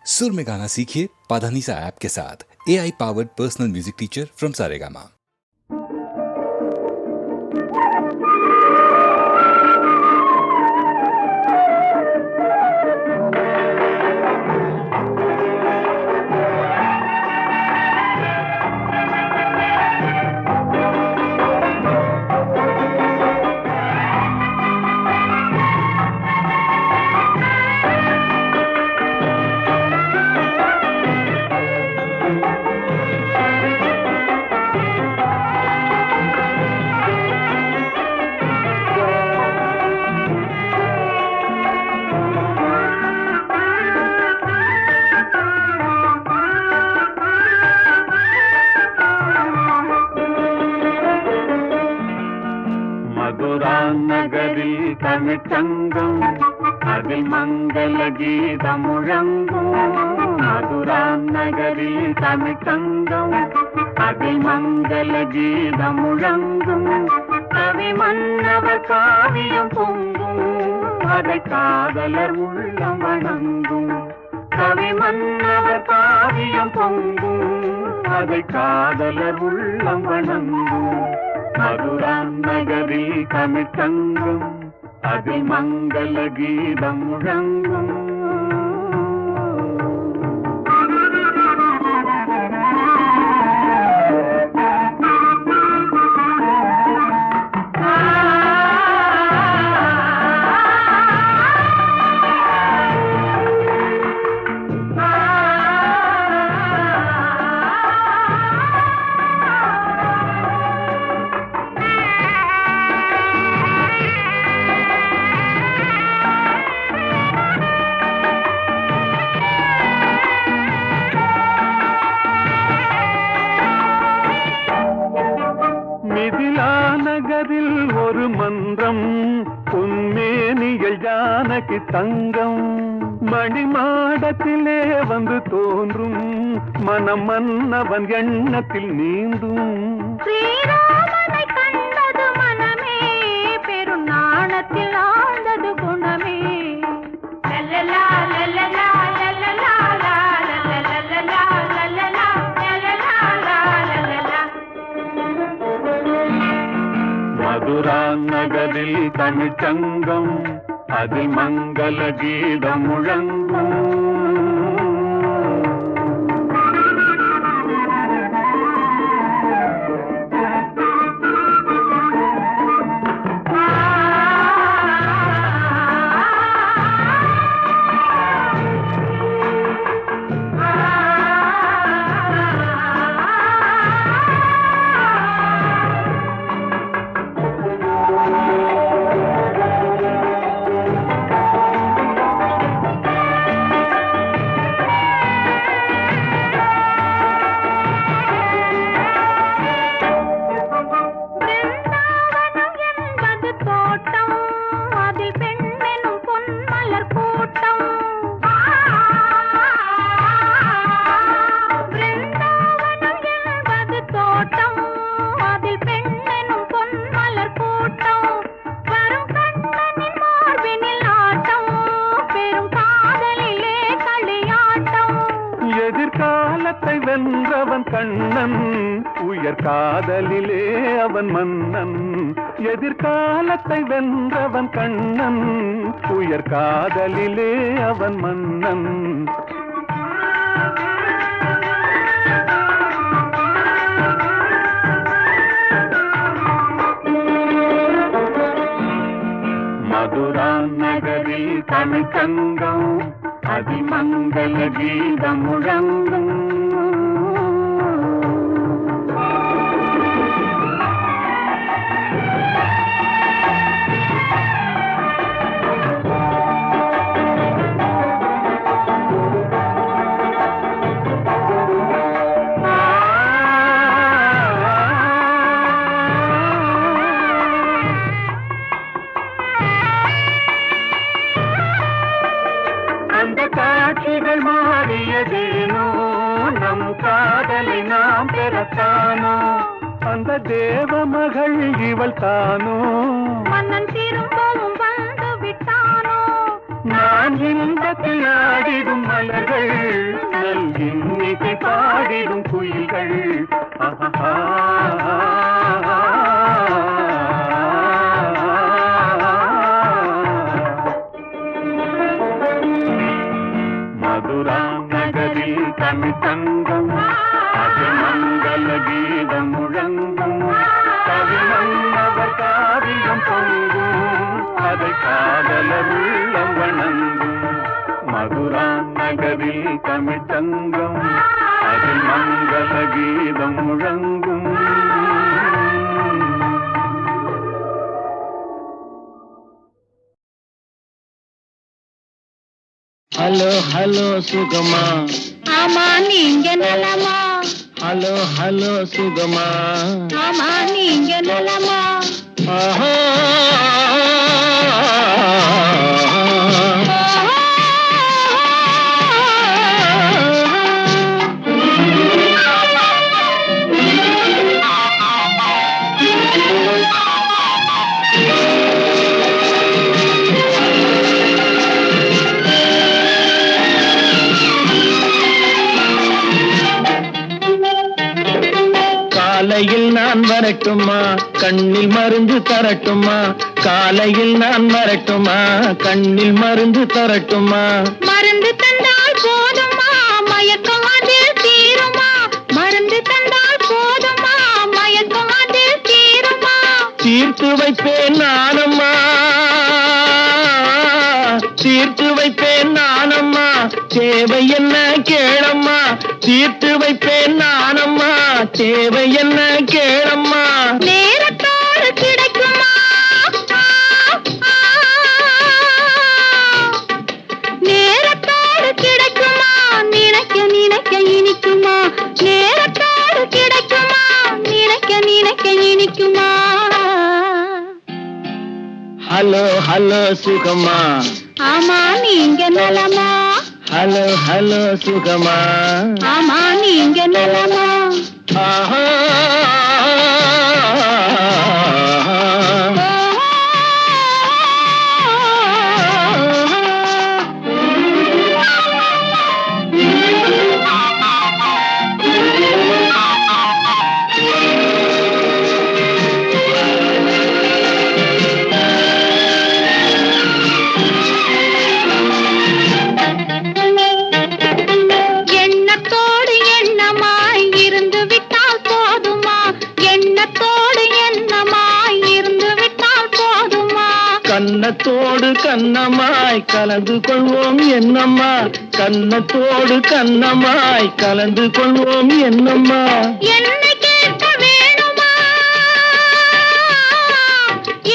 सुर में गाना सीखिए पाधानीसा ऐप के साथ। AI powered personal music teacher from Saregama. நகரில் தமிழ்ச்சங்கம் அதில் மங்கள கீதம் முழங்கும். மதுரா நகரில் தமிழ்ச்சங்கம் அதில் மங்கள கீதம் முழங்கும். கவி மன்னவர் காவியம் பொங்கும், அதை காதலர் உள்ளம் வணங்கும். கவி மன்னவர் காவியம் பொங்கும், அதை காதலர் உள்ளம் வணங்கும். மதுரா நகரில் தமிழ்ச்சங்கம் அதில் மங்கள கீதம் முழங்கும். நகரில் ஒரு மன்றம் பொன்மேனிகள் ஜானகி தங்கம். மணிமாடத்திலே வந்து தோன்றும் மனம் மன்னவன் எண்ணத்தில் நீந்தும். ஸ்ரீராமனை கண்டது மனமே, பெரும் நாணத்தில் ஆழ்ந்தது குணமே. லல்லலா லல்லலா லல்லலா லல்லலா லல்லலா லல்லலா. மதுரா நகரில் தமிழ்ச்சங்கம் அதில் மங்கள கீதம் முழங்கும். எதிர்காலத்தை வென்றவன் கண்ணன், உயர் காதலிலே அவன் மன்னன். எதிர்காலத்தை வென்றவன் கண்ணன், உயர் காதலிலே அவன் மன்னன். மதுரா நகரில் தமிழ்ச்சங்கம் அதில் மங்கள கீதம் முழங்கும். காட்சிகள் மாறியதேனோ, நம் காதலை நாம் பெறத்தானோ. அந்த தேவ மகள் இவள் தானோ, மன்னன் திரும்பவும் வந்து விட்டானோ. நான் இன்பத்தில் ஆடிடும் மலர்கள் நல் இன்னிசை பாடிடும் குயில்கள் மதுரா நகரில் தமிழ் தங்கம் அது மங்கள கீதம் முழங்கும் கவிமன்னவர் காவியம் பொங்கும் அதை காதலர் உள்ளம் வணங்கும் மதுரா நகரில் தமிழ் தங்கம் அதில் மங்கள கீதம் முழங்கும் ஹலோ ஹலோ சுகமா ஆமா நீங்க நலமா ஹலோ ஹலோ சுகமா ஆமா நீங்க நலமா ஆஹா காலையில் நான் வரட்டுமா கண்ணில் மருந்து தரட்டுமா காலையில் நான் வரட்டுமா கண்ணில் மருந்து தரட்டுமா மருந்து தந்தால் போதுமா மயக்கம் அதில் தீருமா மருந்து தந்தால் போதுமா மயக்கம் அதில் தீருமா தீர்த்து வைப்பேன் நானம்மா தீர்த்து வைப்பேன் நானம்மா தேவை என்ன கேளம்மா தீர்த்து வைப்பேன் நானம்மா தேவை என்ன கேளம்மா நேரத்தோடு கிடைக்குமா நேரத்தோடு கிடைக்குமா நினைக்க நினைக்க இனிக்குமா நேரத்தோடு கிடைக்குமா நினைக்க நினைக்க இனிக்குமா ஹலோ ஹலோ சுகமா ஆமா நீங்க நலமா ஹலோ ஹலோ சுகமா ஆமா நீங்க நலமா ஆஹா எண்ணத்தோடு எண்ணமாய் இருந்து விட்டால் போதுமா எண்ணத்தோடு எண்ணமாய் இருந்து விட்டால் போதுமா கன்னத்தோடு கன்னமாய் கலந்து கொள்வோம் என்னம்மா கன்னத்தோடு கன்னமாய் கலந்து கொள்வோம் என்னம்மா என்னை கேட்க வேணுமா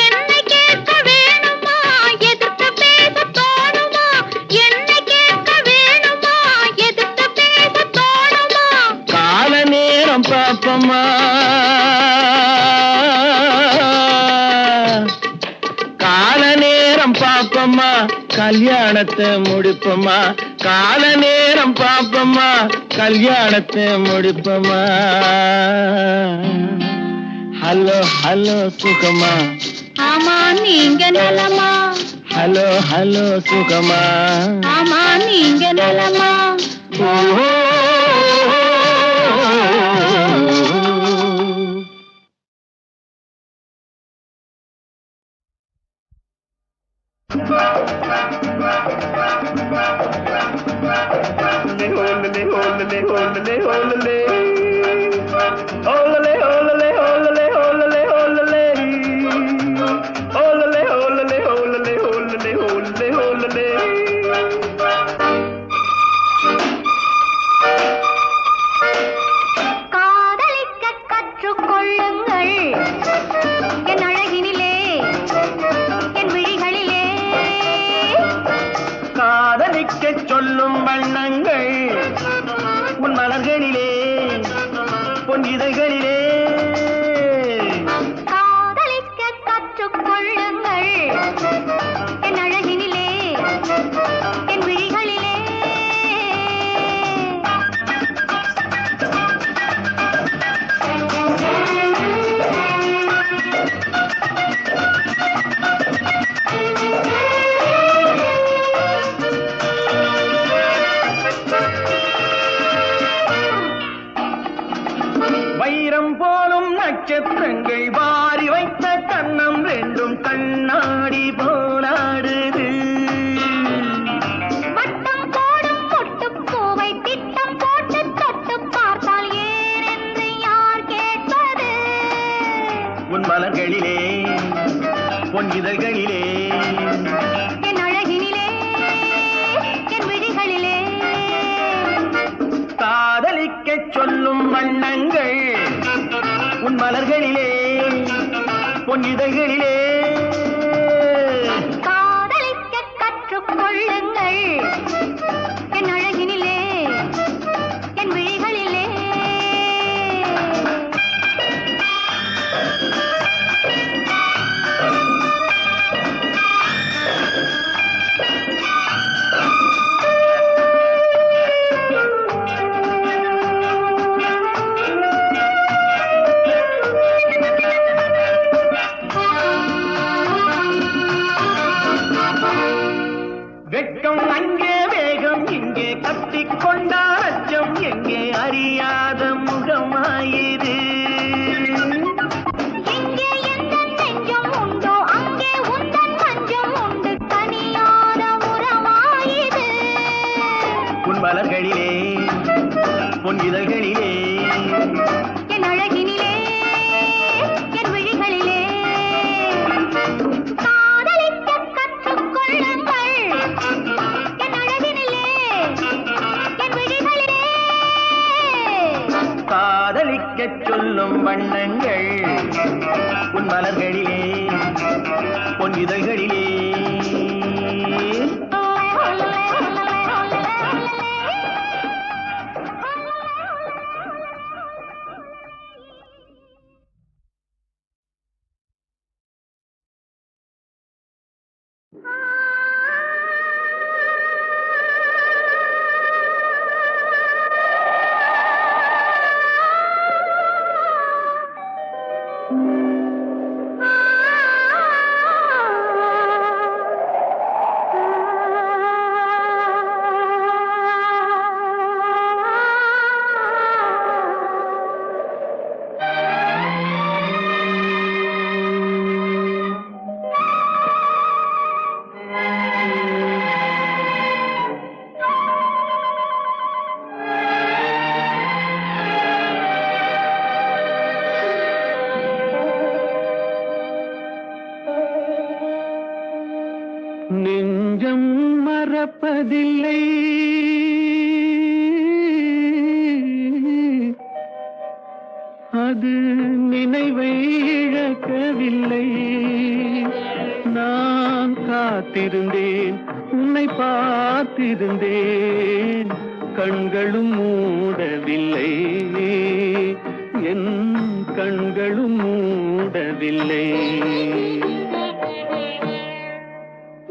என்னை கேட்க வேணுமா எதிர்த்து பேச தோணுமா என்னை கேட்க வேணுமா எதிர்த்து பேச தோணுமா கால நேரம் பாப்பம்மா கால நேரம் பாப்பம்மா கல்யாணத்தை முடிப்பம்மா கால நேரம் பாப்பம்மா கல்யாணத்தை முடிப்பம்மா ஹலோ ஹலோ சுகமா ஆமா நீங்க நலமா ஹலோ ஹலோ சுகமா ஆமா நீங்க நலமா ஓஹோ காதலிக்க கற்றுக்கொள்ளுங்கள் என் அழகினிலே என் விழிகளிலே காதலிக்க சொல்லும் வண்ணங்கள் உன் மலர்களிலே பொன் இதழ்களிலே காதலிக்க கற்றுக்கொள்ளுங்கள் என் அழகினிலே என் விழிகளிலே நட்சத்திரங்கள் வாரி வைத்த கண்ணம் ரெண்டும் கண்ணாடி போலாடுது. வட்டம் போடும் பொட்டுப்பூவை திட்டம் போட்டு தொட்டு பார்த்தால் ஏனென்று யார் கேட்பது? உன் மலர்களிலே பொன் இதழ்களிலே என் அழகினிலே என் விழிகளிலே காதலிக்கச் சொல்லும் வண்ணங்கள் உன் மலர்களிலே பொன் இதழ்களிலே காதலிக்க கற்றுக்கொள்ளுங்கள் என் அழகினிலே என் விழிகளிலே. வெட்கம் அங்கே வேகம் இங்கே கட்டிக்கொண்டால் அச்சம் எங்கே அறியாத முகமாயிரு. எங்கே எந்தன் நெஞ்சம் உண்டோ அங்கே உந்தன் மஞ்சம் உண்டு தனியான உறவாயிது. உன் மலர்களிலே பொன் இதழ்களிலே என் அழகினிலே என் விழிகளிலே காதலிக்க கற்றுக்கொள்ளுங்கள் என் அழகினிலே என் விழிகளிலே. காதலிக்கச் சொல்லும் வண்ணங்கள் உன் மலர்களிலே பொன் இதழ்களிலே நெஞ்சம் மறப்பதில்லை அது நினைவை இழக்கவில்லை. நான் காத்திருந்தேன் உன்னை பார்த்திருந்தேன் கண்களும் மூடவில்லை என் கண்களும் மூடவில்லை.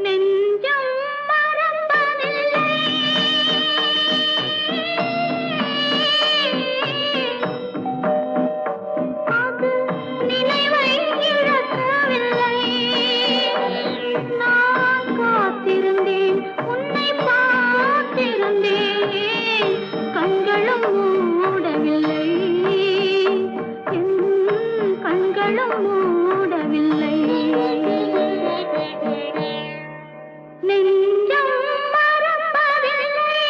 நெஞ்சம் மறப்பதில்லை அது நினைவை இழக்கவில்லை. நான் காத்திருந்தேன் உன்னை பார்த்திருந்தேன் கண்களும் மூடவில்லை என் கண்களும் மூடவில்லை. நெஞ்சம் மறப்பதில்லை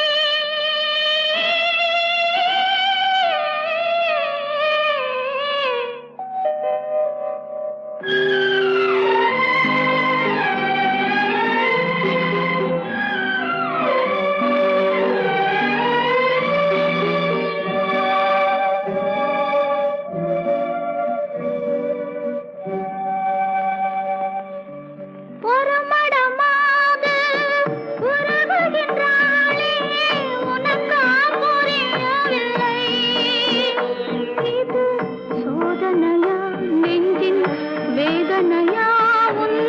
ஒரு மடமாக உறவுகின்றாளே உனக்கா புரியவில்லை. இது சோதனையா நெஞ்சின் வேதனையா உன்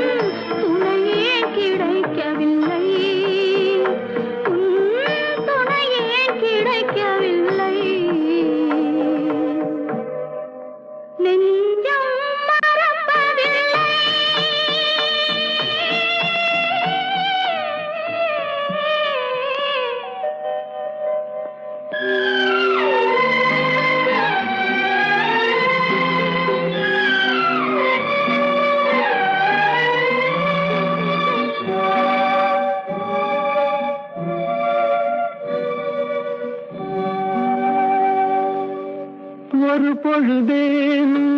துணையே கிடைக்கவில்லை உன் துணையே கிடைக்கவில்லை. நெஞ்சம் மறப்பதில்லை ஒரு பொழுதேனும்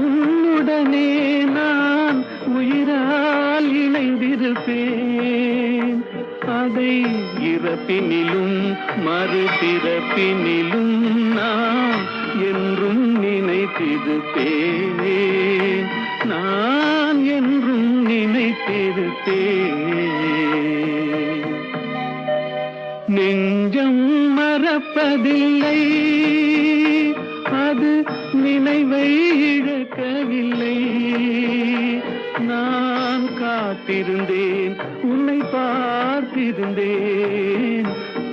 உன்னுடனே நான் உயிரால் இணைந்திருப்பேன். அதை இறப்பினிலும் மறுபிறப்பினிலும் நான் என்றும் நினைத்திருப்பேன். நான் என்றும் நினைத்திருப்பேன். நெஞ்சம் மறப்பதில்லை, அது நினைவை இழக்கவில்லை. நான் காத்திருந்தேன், உன்னை பார்த்திருந்தேன்,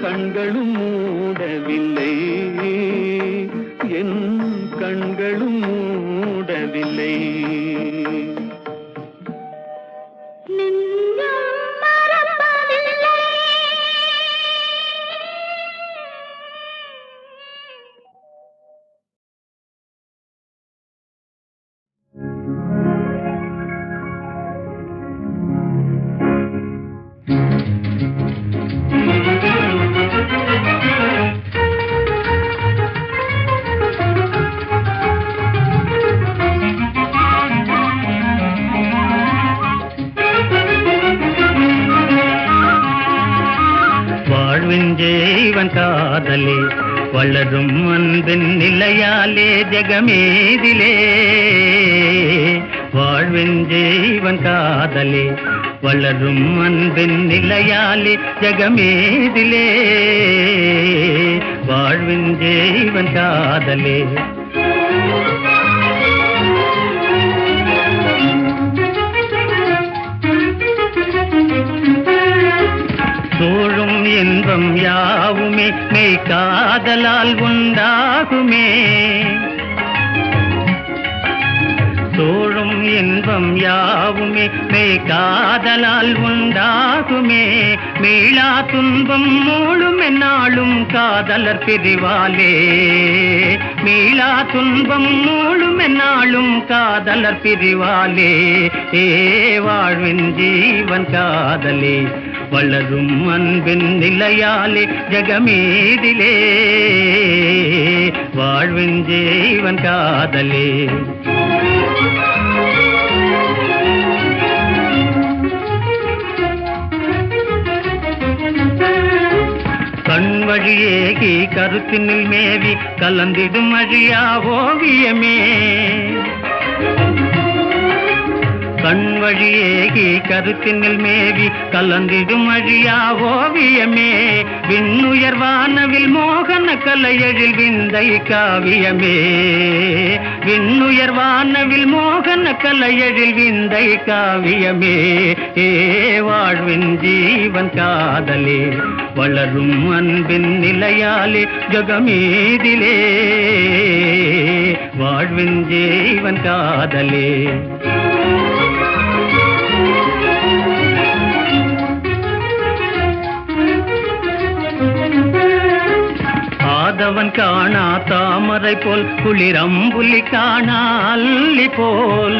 கண்களும் மூடவில்லை, என் கண்களும் மூடவில்லை. ஜீவன் காதலே வளரும் அன்பின் நிலையாலே ஜெகமேதிலே. வாழ்வின் ஜீவன் காதலே வளரும் அன்பின் நிலையாலே ஜெகமேதிலே. வாழ்வின் ஜீவன் காதலே சூழும் இன்பம் யாவுமே மெய் காதலால் உண்டாகுமே. சூழும் இன்பம் யாவுமே மெய் காதலால் உண்டாகுமே. மீளா துன்பம் மூழும் என்னாலும் காதலர் பிரிவாலே. மீளா துன்பம் மூழும் என்னாலும் காதலர் பிரிவாலே. வாழ்வின் ஜீவன் காதலே வளரும் அன்பின் நிலையாலே ஜெகமேதிலே. வாழ்வின் ஜீவன் காதலே கண் வழியேகி கருத்தினில் மேவி கலந்திடும் அழியா ஓவியமே. கண் வழியேகி கருத்தினில் மேவி கலந்திடும் அழியா ஓவியமே. விண்ணுயர் வானவில் மோகன கலையழில் விந்தை காவியமே. விண்ணுயர் வானவில் மோகன கலையழில் விந்தை காவியமே. வாழ்வின் ஜீவன் காதலே வளரும் அன்பின் நிலையாலே ஜெகமேதிலே. வாழ்வின் ஜீவன் காதலே ஆதவன் காணா தாமரை போல் குளிரம்புலி காணா அல்லி போல்.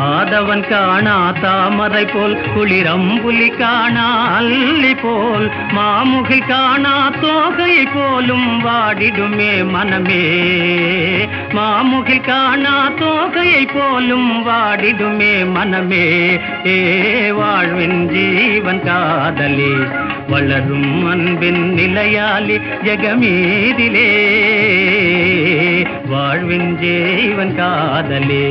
ஆதவன் காணா தாமரை போல் குளிரம்புலி காணா அல்லி போல். மாமுகில் காணா தோகை போலும் வாடிடுமே மனமே. மாமுகில் காணா தோகையை போலும் வாடிடுமே மனமே. வாழ்வின் ஜீவன் காதலே வளரும் அன்பின் நிலையாலே ஜெகமேதிலே. வாழ்வின் ஜீவன் காதலே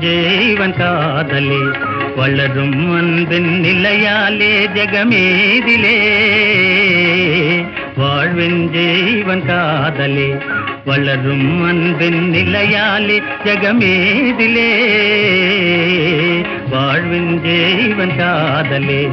ஜீவன் காதலே வளரும் அன்பின் நிலையாலே ஜெகமேதிலே. வாழ்வின் ஜீவன் காதலே வளரும் அன்பின் நிலையாலே ஜெகமேதிலே. வாழ்வின் ஜீவன் காதலே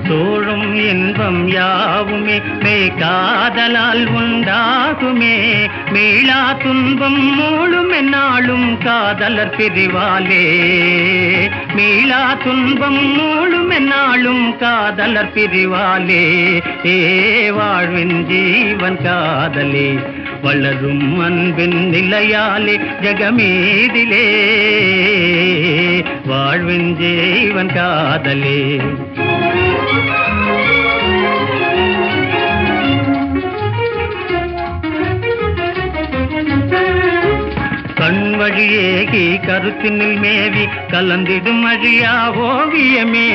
சோழும் இன்பம் யாவுமே மெய் காதலால் உண்டாகுமே. மீளா துன்பம் மூழும் என்னாலும் காதலர் பிரிவாலே. மீளா துன்பம் மூழும் என்னாலும் காதலர் பிரிவாலே. வாழ்வின் ஜீவன் காதலே வளரும் அன்பின் நிலையாலே ஜகமீதிலே. வாழ்வின் ஜீவன் காதலே. கண் வழியேகி கருத்தினில் மேவி கலந்திடும் அழியா ஓவியமே.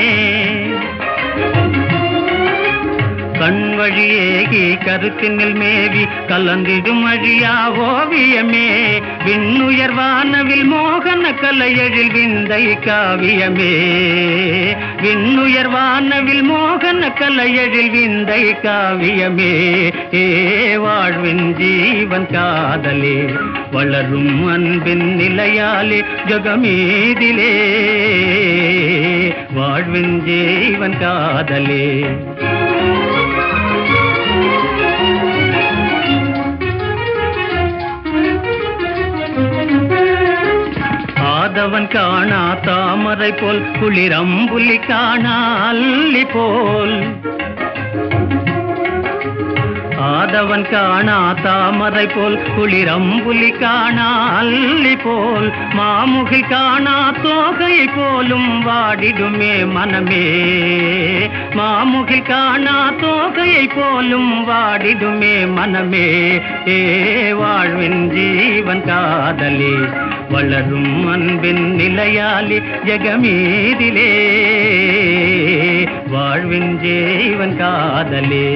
கண் வழியேகி கருத்தினில் மேவி கலந்திடும் அழியா ஓவியமே. விண்ணுயர் வானவில் மோகன கலையழில் விந்தை காவியமே. விண்ணுயர் வானவில் மோகன கலையழில் விந்தை காவியமே. வாழ்வின் ஜீவன் காதலே வளரும் அன்பின் நிலையாலே ஜகமீதிலே. வாழ்வின் ஜீவன் காதலே. ஆதவன் காணா தாமரை போல் குளிரம்புலி காணா அல்லி போல். ஆதவன் காணா தாமரை போல் குளிரம்புலி காணா அல்லி போல். மாமுகில் காணா தோகை போலும் வாடிடுமே மனமே. மாமுகில் காணா தோகையை போலும் வாடிடுமே மனமே. வாழ்வின் ஜீவன் காதலே வளரும் அன்பின் நிலையாலே ஜகமீதிலே. வாழ்வின் ஜீவன் காதலே.